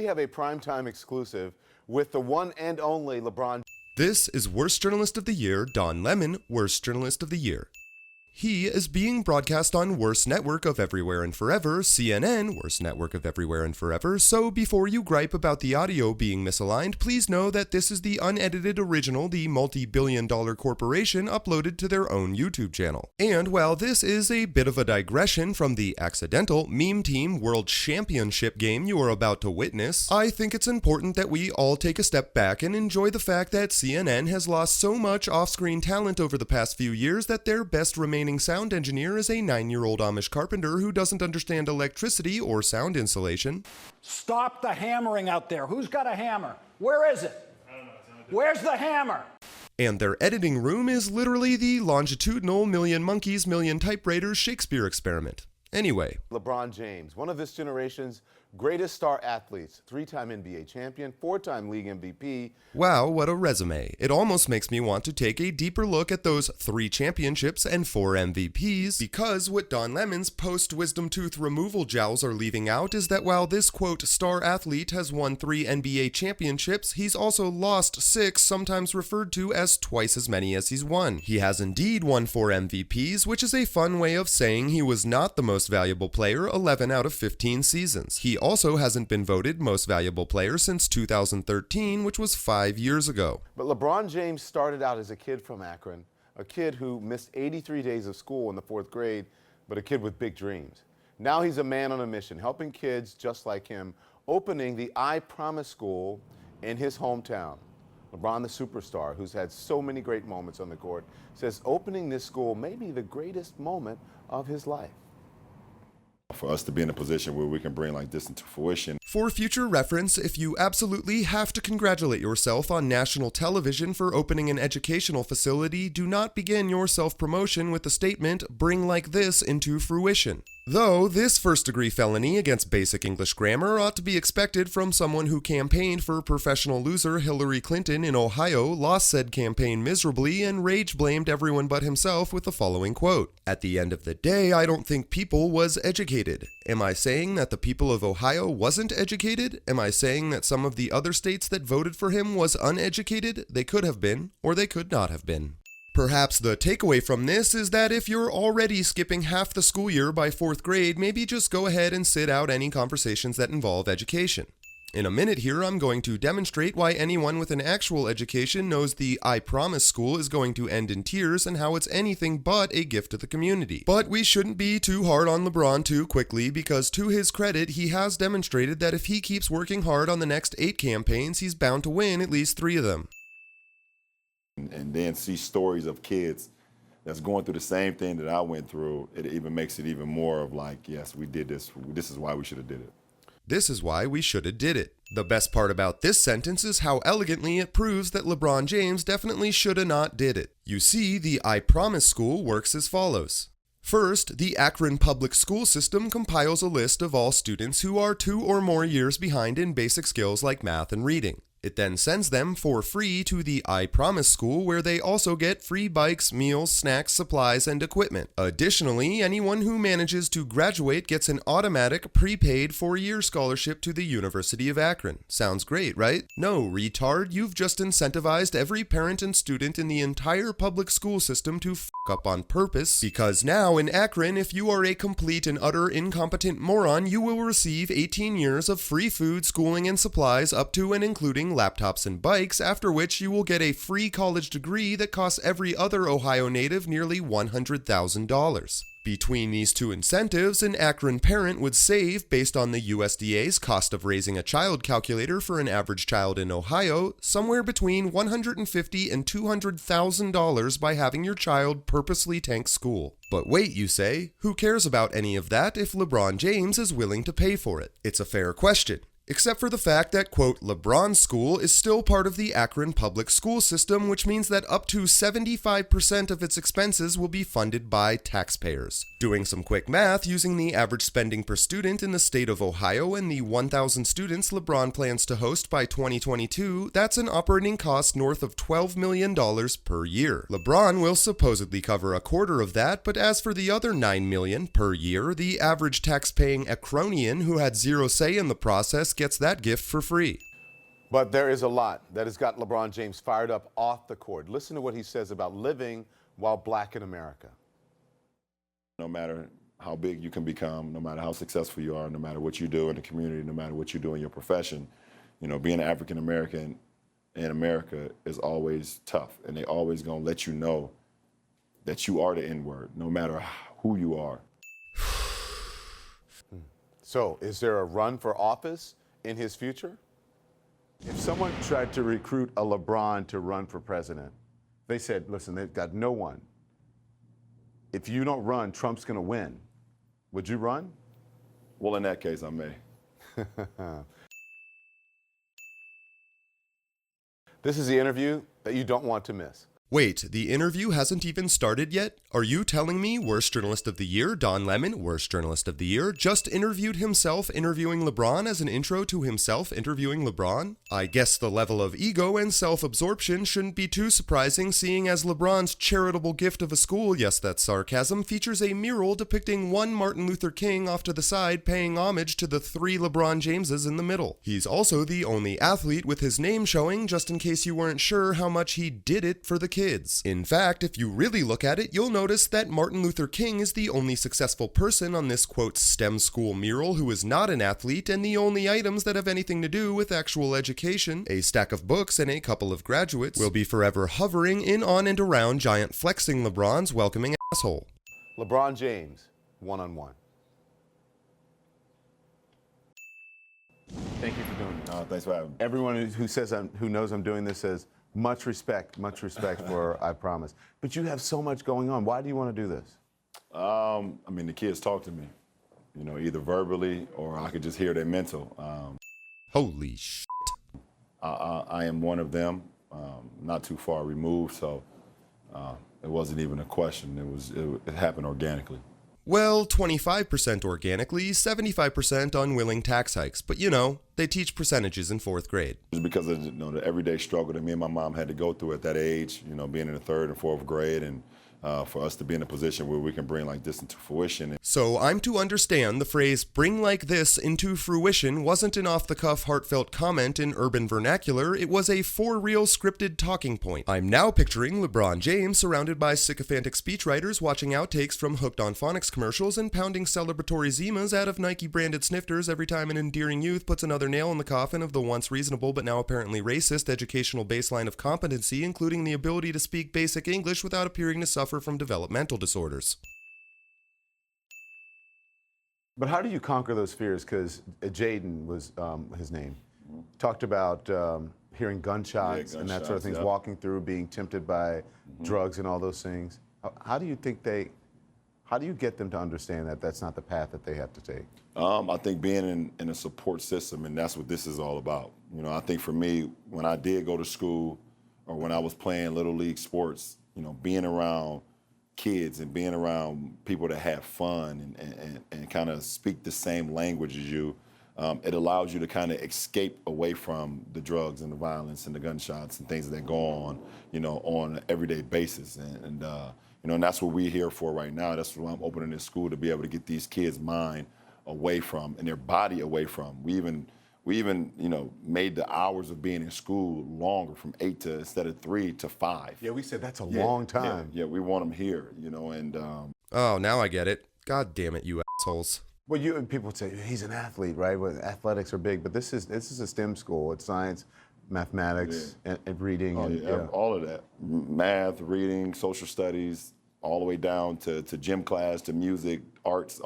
have a primetime exclusive with the one and only LeBron. This is Worst Journalist of the Year, Don Lemon, Worst Journalist of the Year. He is being broadcast on Worst Network of Everywhere and Forever, CNN, Worst Network of Everywhere and Forever, so before you gripe about the audio being misaligned, please know that this is the unedited original the multi-billion-dollar corporation uploaded to their own YouTube channel. And while this is a bit of a digression from the accidental Meme Team World Championship game you are about to witness, I think it's important that we all take a step back and enjoy the fact that CNN has lost so much off-screen talent over the past few years that their best remaining sound engineer is a 9-year-old Amish carpenter who doesn't understand electricity or sound insulation. Stop the hammering out there. Who's got a hammer? Where is it? I don't know. Where's the hammer? And their editing room is literally the longitudinal million monkeys, million typewriters Shakespeare experiment. Anyway. LeBron James, one of this generation's greatest star athletes, 3-time NBA champion, 4-time league MVP. Wow, what a resume. It almost makes me want to take a deeper look at those 3 championships and 4 MVPs, because what Don Lemon's post-wisdom tooth removal jowls are leaving out is that while this, quote, star athlete has won 3 NBA championships, he's also lost 6, sometimes referred to as twice as many as he's won. He has indeed won 4 MVPs, which is a fun way of saying he was not the most valuable player 11 out of 15 seasons. He also hasn't been voted most valuable player since 2013, which was 5 years ago. But LeBron James started out as a kid from Akron, a kid who missed 83 days of school in the 4th grade, but a kid with big dreams. Now he's a man on a mission, helping kids just like him, opening the I Promise School in his hometown. LeBron, the superstar, who's had so many great moments on the court, says opening this school may be the greatest moment of his life. For us to be in a position where we can bring like this into fruition. For future reference, if you absolutely have to congratulate yourself on national television for opening an educational facility, do not begin your self-promotion with the statement, "bring like this into fruition." Though this first-degree felony against basic English grammar ought to be expected from someone who campaigned for professional loser Hillary Clinton in Ohio, lost said campaign miserably, and rage-blamed everyone but himself with the following quote, "At the end of the day, I don't think people was educated. Am I saying that the people of Ohio wasn't educated? Am I saying that some of the other states that voted for him was uneducated? They could have been, or they could not have been." Perhaps the takeaway from this is that if you're already skipping half the school year by 4th grade, maybe just go ahead and sit out any conversations that involve education. In a minute here, I'm going to demonstrate why anyone with an actual education knows the I Promise School is going to end in tears and how it's anything but a gift to the community. But we shouldn't be too hard on LeBron too quickly, because to his credit, he has demonstrated that if he keeps working hard on the next 8 campaigns, he's bound to win at least 3 of them. And then see stories of kids that's going through the same thing that I went through, it even makes it even more of like, yes, we did this. This is why we should have did it. This is why we should have did it. The best part about this sentence is how elegantly it proves that LeBron James definitely should have not did it. You see, the I Promise School works as follows. First, the Akron public school system compiles a list of all students who are 2 or more years behind in basic skills like math and reading. It then sends them for free to the I Promise School, where they also get free bikes, meals, snacks, supplies, and equipment. Additionally, anyone who manages to graduate gets an automatic, prepaid 4-year scholarship to the University of Akron. Sounds great, right? No, retard, you've just incentivized every parent and student in the entire public school system to f*** up on purpose, because now in Akron, if you are a complete and utter incompetent moron, you will receive 18 years of free food, schooling, and supplies up to and including laptops and bikes, after which you will get a free college degree that costs every other Ohio native nearly $100,000. Between these 2 incentives, an Akron parent would save, based on the USDA's cost of raising a child calculator for an average child in Ohio, somewhere between $150,000 and $200,000 by having your child purposely tank school. But wait, you say, who cares about any of that if LeBron James is willing to pay for it? It's a fair question. Except for the fact that, quote, LeBronze School is still part of the Akron public school system, which means that up to 75% of its expenses will be funded by taxpayers. Doing some quick math, using the average spending per student in the state of Ohio and the 1,000 students LeBron plans to host by 2022, that's an operating cost north of $12 million per year. LeBron will supposedly cover a quarter of that, but as for the other $9 million per year, the average tax-paying Akronian who had zero say in the process gets that gift for free. But there is a lot that has got LeBron James fired up off the court. Listen to what he says about living while black in America. No matter how big you can become, no matter how successful you are, no matter what you do in the community, no matter what you do in your profession, you know, being an African American in America is always tough, and they always gonna let you know that you are the N-word, no matter who you are. So, is there a run for office in his future? If someone tried to recruit a LeBron to run for president, they said, listen, they've got no one. If you don't run, Trump's going to win. Would you run? Well, in that case, I may. This is the interview that you don't want to miss. Wait, the interview hasn't even started yet? Are you telling me Worst Journalist of the Year, Don Lemon, Worst Journalist of the Year, just interviewed himself interviewing LeBron as an intro to himself interviewing LeBron? I guess the level of ego and self-absorption shouldn't be too surprising, seeing as LeBron's charitable gift of a school, yes that's sarcasm, features a mural depicting one Martin Luther King off to the side paying homage to the 3 LeBron Jameses in the middle. He's also the only athlete with his name showing, just in case you weren't sure how much he did it for the kids. In fact, if you really look at it, you'll notice that Martin Luther King is the only successful person on this quote STEM school mural who is not an athlete, and the only items that have anything to do with actual education, a stack of books and a couple of graduates, will be forever hovering in, on, and around giant flexing LeBron's welcoming asshole. LeBron James, one-on-one. Thank you for doing this. Thanks for having me. Everyone who knows I'm doing this says, much respect for I Promise. But you have so much going on. Why do you want to do this? I mean, the kids talk to me, you know, either verbally or I could just hear their mental. Holy shit. I am one of them, not too far removed, so it wasn't even a question. It happened organically. Well, 25% organically, 75% unwilling tax hikes, but you know, they teach percentages in 4th grade. Just because of the everyday struggle that me and my mom had to go through at that age, you know, being in the 3rd and 4th grade, and for us to be in a position where we can bring like this into fruition. So I'm to understand the phrase bring like this into fruition wasn't an off-the-cuff heartfelt comment in urban vernacular, it was a for-real scripted talking point. I'm now picturing LeBron James surrounded by sycophantic speechwriters watching outtakes from Hooked on Phonics commercials and pounding celebratory Zimas out of Nike-branded snifters every time an endearing youth puts another nail in the coffin of the once reasonable but now apparently racist educational baseline of competency, including the ability to speak basic English without appearing to suffer from developmental disorders. But how do you conquer those fears? Because Jaden was his name. Talked about hearing gunshots and that sort of things, yeah. walking through, being tempted by drugs and all those things. How do you get them to understand that that's not the path that they have to take? I think being in a support system, and that's what this is all about. You know, I think for me, when I did go to school or when I was playing Little League sports, you know, being around kids and being around people that have fun and kind of speak the same language as you, it allows you to kind of escape away from the drugs and the violence and the gunshots and things that go on, you know, on an everyday basis. And you know, and that's what we're here for right now. That's what I'm opening this school, to be able to get these kids' mind away from and their body away from. We even, you know, made the hours of being in school longer, from 8 to, instead of 3 to 5. Yeah, we said that's a long time. Yeah, we want them here, you know, and Oh, now I get it. God damn it, you assholes. Well, and people say he's an athlete, right? Well, athletics are big, but this is a STEM school. It's science, mathematics, and reading. all of that. Math, reading, social studies, all the way down to gym class, to music, arts,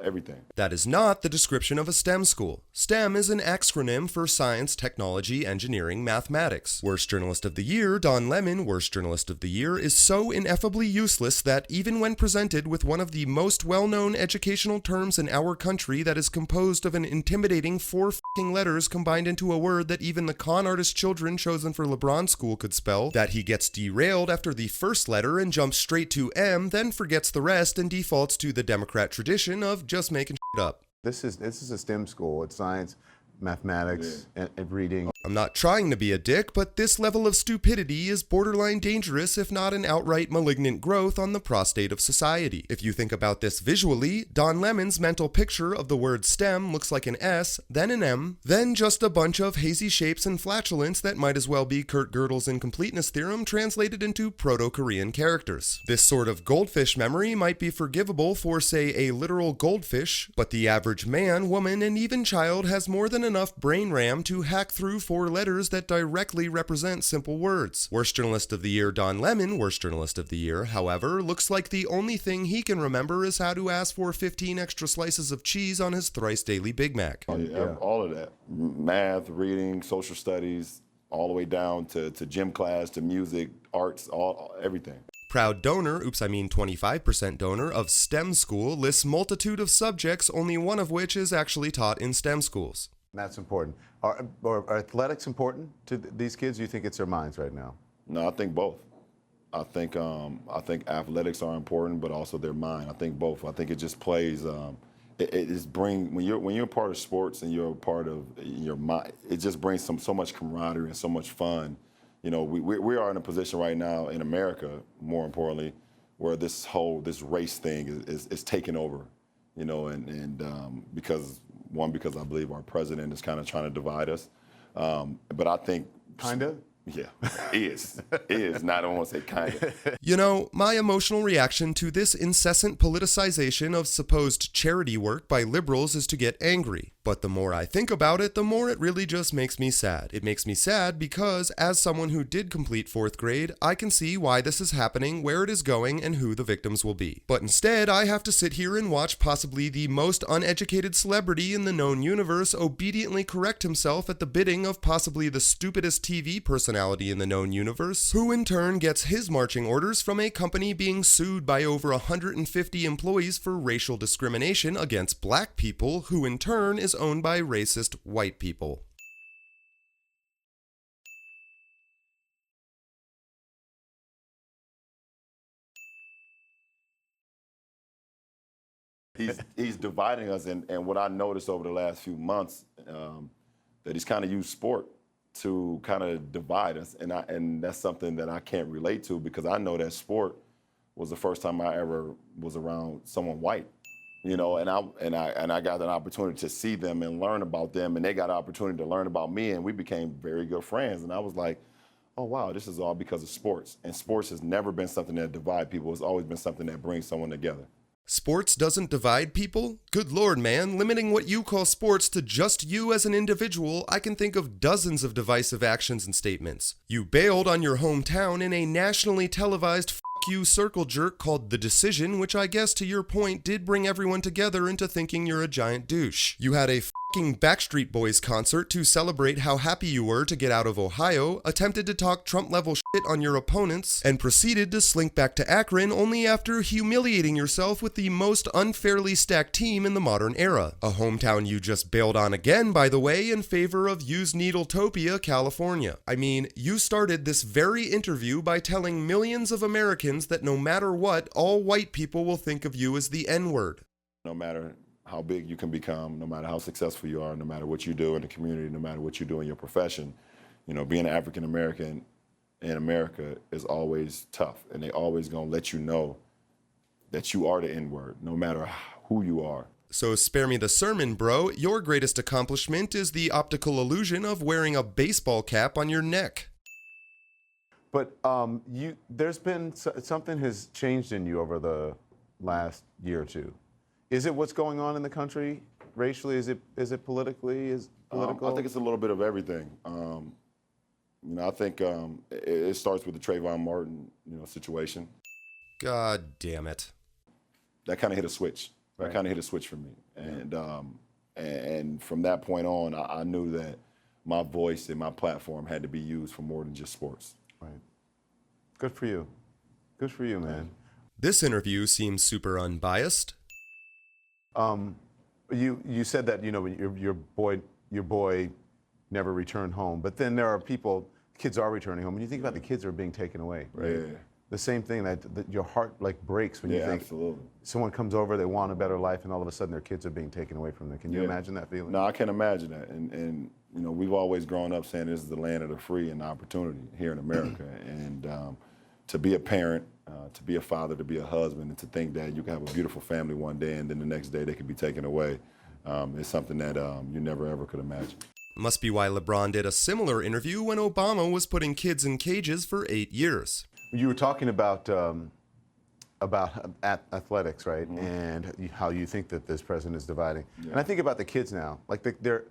everything. That is not the description of a STEM school. STEM is an acronym for science, technology, engineering, mathematics. Worst Journalist of the Year, Don Lemon, Worst Journalist of the Year, is so ineffably useless that even when presented with one of the most well-known educational terms in our country that is composed of an intimidating 4 f***ing letters combined into a word that even the con artist children chosen for LeBron school could spell, that he gets derailed after the first letter and jumps straight to M, then forgets the rest and defaults to the Democrat tradition of just making shit up. This is a STEM school. It's science, mathematics, and reading. I'm not trying to be a dick, but this level of stupidity is borderline dangerous, if not an outright malignant growth on the prostate of society. If you think about this visually, Don Lemon's mental picture of the word STEM looks like an S, then an M, then just a bunch of hazy shapes and flatulence that might as well be Kurt Gödel's incompleteness theorem translated into Proto-Korean characters. This sort of goldfish memory might be forgivable for, say, a literal goldfish, but the average man, woman, and even child has more than enough brain RAM to hack through 4 letters that directly represent simple words. Worst Journalist of the Year Don Lemon, Worst Journalist of the Year, however, looks like the only thing he can remember is how to ask for 15 extra slices of cheese on his thrice daily Big Mac. Yeah, all of that. Math, reading, social studies, all the way down to gym class, to music, arts, everything. Proud donor, 25% donor, of STEM school lists multitude of subjects, only one of which is actually taught in STEM schools. That's important. Are athletics important to these kids? Do you think it's their minds right now? No, I think both. I think athletics are important, but also their mind. I think both. I think it just plays. It is when you're a part of sports and you're a part of your mind. It just brings so much camaraderie and so much fun. You know, we are in a position right now in America, more importantly, where this race thing is taking over. You know, and because I believe our president is kind of trying to divide us. But I think Kind of? Yeah, is. Not, I don't want to say kind of. You know, my emotional reaction to this incessant politicization of supposed charity work by liberals is to get angry. But the more I think about it, the more it really just makes me sad. It makes me sad because, as someone who did complete 4th grade, I can see why this is happening, where it is going, and who the victims will be. But instead, I have to sit here and watch possibly the most uneducated celebrity in the known universe obediently correct himself at the bidding of possibly the stupidest TV personality in the known universe, who in turn gets his marching orders from a company being sued by over 150 employees for racial discrimination against black people, who in turn is owned by racist white people. He's dividing us, and what I noticed over the last few months, that he's kind of used sport to kind of divide us, and that's something that I can't relate to, because I know that sport was the first time I ever was around someone white. You know, and I got an opportunity to see them and learn about them, and they got an opportunity to learn about me, and we became very good friends. And I was like, oh wow, this is all because of sports. And sports has never been something that divides people. It's always been something that brings someone together. Sports doesn't divide people? Good lord, man, limiting what you call sports to just you as an individual, I can think of dozens of divisive actions and statements. You bailed on your hometown in a nationally televised you circle jerk called The Decision, which I guess to your point did bring everyone together into thinking you're a giant douche. You had a fucking Backstreet Boys concert to celebrate how happy you were to get out of Ohio, attempted to talk Trump-level shit on your opponents, and proceeded to slink back to Akron only after humiliating yourself with the most unfairly stacked team in the modern era. A hometown you just bailed on again, by the way, in favor of Used Needletopia, California. I mean, you started this very interview by telling millions of Americans that no matter what, all white people will think of you as the N-word. No matter how big you can become, no matter how successful you are, no matter what you do in the community, no matter what you do in your profession, you know, being African American in America is always tough, and they always gonna let you know that you are the N-word, no matter who you are. So spare me the sermon, bro. Your greatest accomplishment is the optical illusion of wearing a baseball cap on your neck. But there's been something has changed in you over the last year or two. Is it what's going on in the country racially? Is it politically? I think it's a little bit of everything. You know, I think it starts with the Trayvon Martin, situation. God damn it. That kind of hit a switch. Right. That kind of hit a switch for me, and from that point on, I knew that my voice and my platform had to be used for more than just sports. Right. Good for you. Good for you, man. This interview seems super unbiased. You said that your boy never returned home, but then there are kids are returning home, and you think about the kids that are being taken away, right? Yeah. The same thing that your heart breaks when you think absolutely. Someone comes over, they want a better life, and all of a sudden their kids are being taken away from them. Can you imagine that feeling? No, I can't imagine that, and we've always grown up saying this is the land of the free and opportunity here in America. And to be a parent, to be a father, to be a husband, and to think that you can have a beautiful family one day and then the next day they could be taken away is something that you never ever could imagine. Must be why LeBron did a similar interview when Obama was putting kids in cages for 8 years. You were talking about athletics, right? Mm-hmm. And how you think that this president is dividing. Yeah. And I think about the kids now. Like there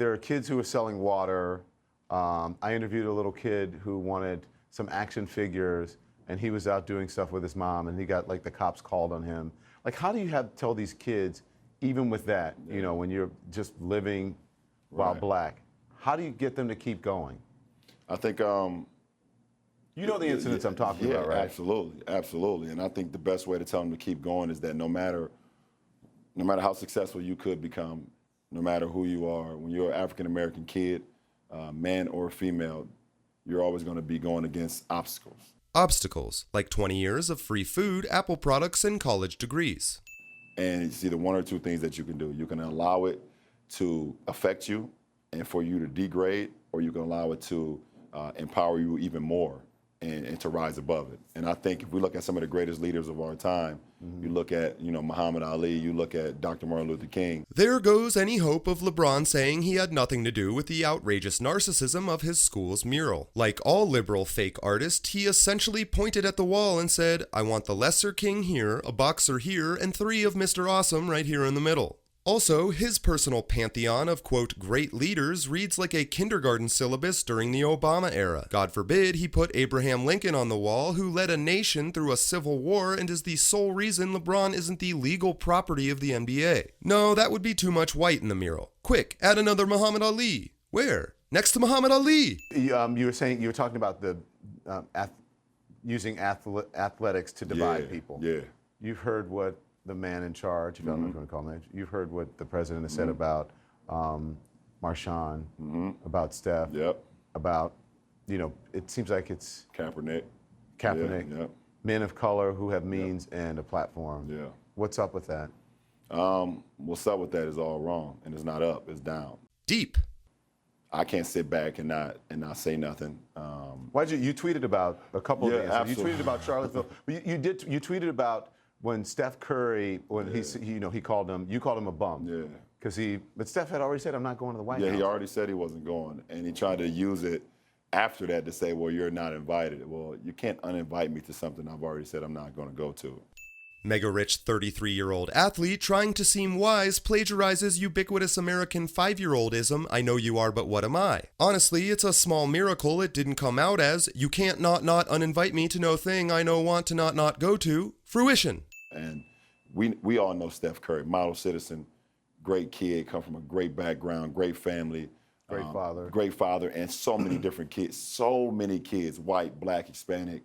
are kids who are selling water. I interviewed a little kid who wanted some action figures, and he was out doing stuff with his mom, and he got like the cops called on him. Like, how do you tell these kids, even with that, when you're just living while Right. black, how do you get them to keep going? I think You know the incidents I'm talking about, right? Absolutely. And I think the best way to tell them to keep going is that no matter how successful you could become, no matter who you are, when you're an African-American kid, man or female, you're always going to be going against obstacles. Obstacles, like 20 years of free food, Apple products, and college degrees. And it's either one or two things that you can do. You can allow it to affect you and for you to degrade, or you can allow it to empower you even more and to rise above it. And I think if we look at some of the greatest leaders of our time, you look at, Muhammad Ali, you look at Dr. Martin Luther King. There goes any hope of LeBron saying he had nothing to do with the outrageous narcissism of his school's mural. Like all liberal fake artists, he essentially pointed at the wall and said, "I want the lesser king here, a boxer here, and 3 of Mr. Awesome right here in the middle." Also, his personal pantheon of, quote, great leaders reads like a kindergarten syllabus during the Obama era. God forbid he put Abraham Lincoln on the wall, who led a nation through a civil war and is the sole reason LeBron isn't the legal property of the NBA. No, that would be too much white in the mural. Quick, add another Muhammad Ali. Where? Next to Muhammad Ali. You were talking about the using athletics to divide people. Yeah. You've heard what the man in charge, if I don't know if you want to call him that, you've heard what the president has said about Marshawn, about Steph, Yep. about, it seems like it's Kaepernick. Kaepernick, Yeah, yep. men of color who have means and a platform. Yeah. What's up with that? What's up with that is all wrong, and it's not up, it's down. Deep. I can't sit back and not say nothing. Why'd you tweeted about a couple of days. absolutely. You tweeted about Charlottesville. You tweeted about when Steph Curry, when you called him a bum. Yeah. But Steph had already said, "I'm not going to the White House." Yeah, he already said he wasn't going, and he tried to use it after that to say, well, you're not invited. Well, you can't uninvite me to something I've already said I'm not going to go to. Mega-rich 33-year-old athlete trying to seem wise plagiarizes ubiquitous American 5-year-oldism, "I know you are, but what am I?" Honestly, it's a small miracle it didn't come out as, "You can't not uninvite me to no thing I know want to not go to," fruition. And we all know Steph Curry, model citizen, great kid, come from a great background, great family. Great father, and so many different kids. So many kids, white, black, Hispanic,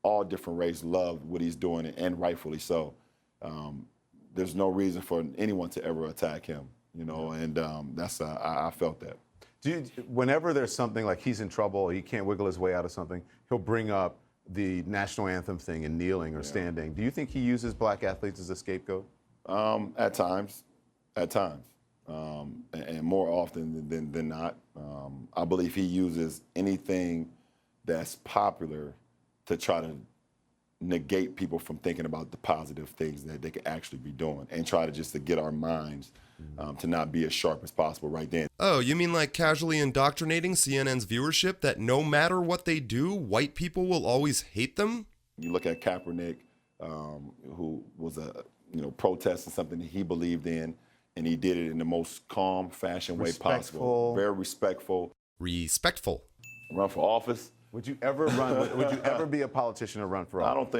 all different race, love what he's doing, and rightfully so. There's no reason for anyone to ever attack him, and I felt that. Whenever there's something like he's in trouble, or he can't wiggle his way out of something, he'll bring up the national anthem thing and kneeling or standing. Do you think he uses black athletes as a scapegoat? At times. And more often than not. I believe he uses anything that's popular to try to negate people from thinking about the positive things that they could actually be doing, and try to get our minds to not be as sharp as possible right then. Oh, you mean like casually indoctrinating CNN's viewership that no matter what they do, white people will always hate them? You look at Kaepernick, who was protesting something that he believed in, and he did it in the most calm fashion way possible. Very respectful. Respectful. Run for office. Would you ever run? Would you ever be a politician or run for office? I don't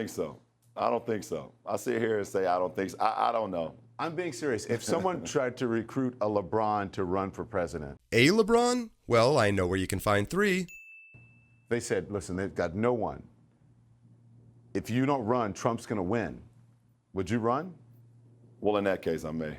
think so. I sit here and say I don't think so. I don't know. I'm being serious. If someone tried to recruit a LeBron to run for president. A LeBron? Well, I know where you can find 3. They said, listen, they've got no one. If you don't run, Trump's going to win. Would you run? Well, in that case, I may.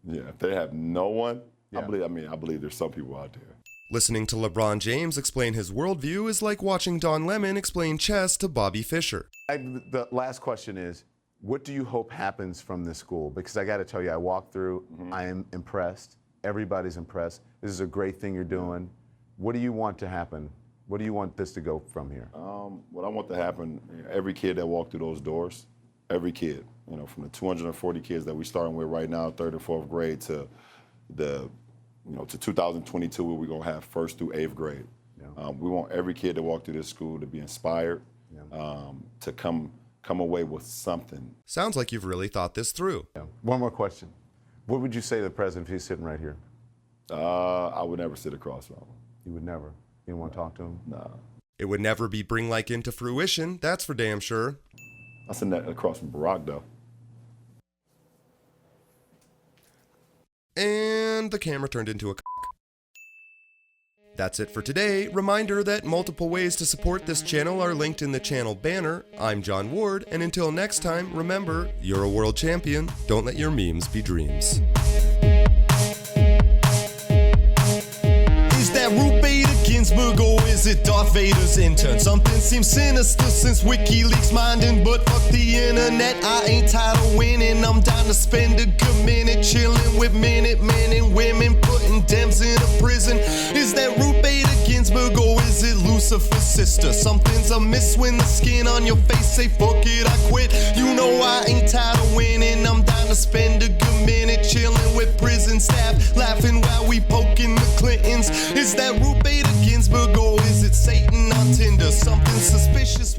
Yeah, if they have no one, Yeah. I believe there's some people out there. Listening to LeBron James explain his worldview is like watching Don Lemon explain chess to Bobby Fischer. The last question is, what do you hope happens from this school? Because I got to tell you, I walked through, I am impressed. Everybody's impressed. This is a great thing you're doing. What do you want to happen? What do you want this to go from here? What I want to happen, every kid that walked through those doors, every kid, from the 240 kids that we're starting with right now, 3rd and 4th grade, to to 2022, where we're gonna have 1st through 8th grade. Yeah. We want every kid that walked through this school to be inspired, to come away with something. Sounds like you've really thought this through. Yeah. One more question. What would you say to the president if he's sitting right here? I would never sit across from him. You would never? You don't want to talk to him? Nah. It would never be bring like into fruition, that's for damn sure. I sit across from Barack, though. And the camera turned into a cock. That's it for today. Reminder that multiple ways to support this channel are linked in the channel banner. I'm John Ward, and until next time, remember, you're a world champion. Don't let your memes be dreams. Is that Ruth Bader Ginsburg or is it Darth Vader's intern? Something seems sinister since WikiLeaks minding, but fuck the internet, I ain't tired of winning. I'm down to spend a good minute chilling with Minute Men and women, putting Dems in a prison. Is that Ruth Bader Ginsburg or is it Lucifer's sister? Something's amiss when the skin on your face say fuck it, I quit. You know I ain't tired of winning. I'm down to spend a good minute chilling with prison staff, laughing while we poking the Clintons. Is that Ruth Bader Ginsburg or is it Satan on Tinder? Something suspicious.